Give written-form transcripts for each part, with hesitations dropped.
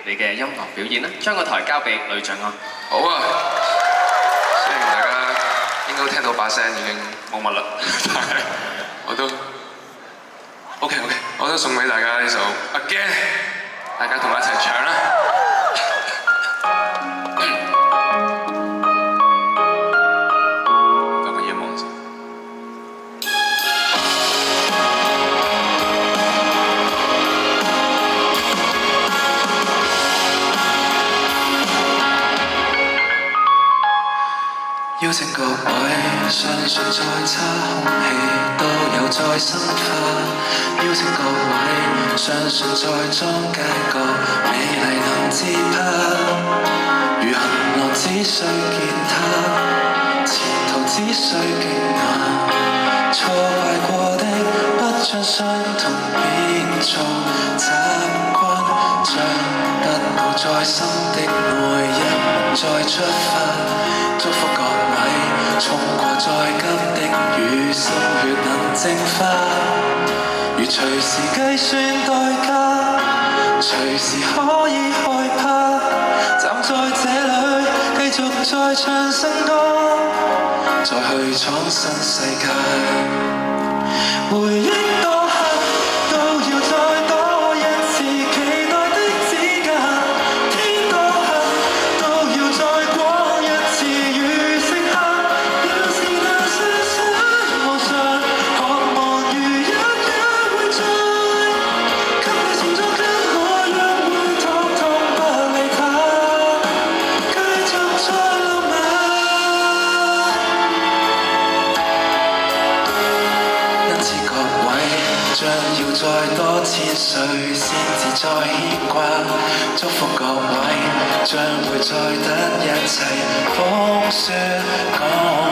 你嘅音樂表演啦，將個台交俾呂爵安。好啊，雖然大家應該聽到把聲已經冇乜啦，但係我都 OK， 我都送俾大家呢首《Again》，大家同我一齊唱啦。邀請各位，相信再差空氣都有再生花。邀請各位，相信再裝街角美麗能自拍。如行樂只需吉他，前途只需勁眼。挫敗過的不將傷痛變做習慣，將不抱在心的愛人再出發。祝福各位，衝過再急的雨，心血能淨化。如隨時計算代價，隨時可以害怕。站在這裡，繼續再唱新歌，再去闖新世界。回憶多刻，都要再多一次期待的指甲。天多黑，都要再光一次如盛夏。要是那些想無常，渴望如一日會再給你重做，跟我約會，通通不理他，繼續再浪漫。因此各位，將要再多千歲先至再牽掛。祝福各位，將會再得一切風雪講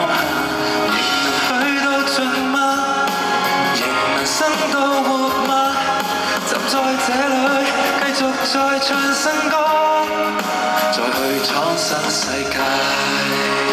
下。仍能去到盡嗎？仍能生到活嗎？站在這裡，繼續再唱新歌，再去闖新世界。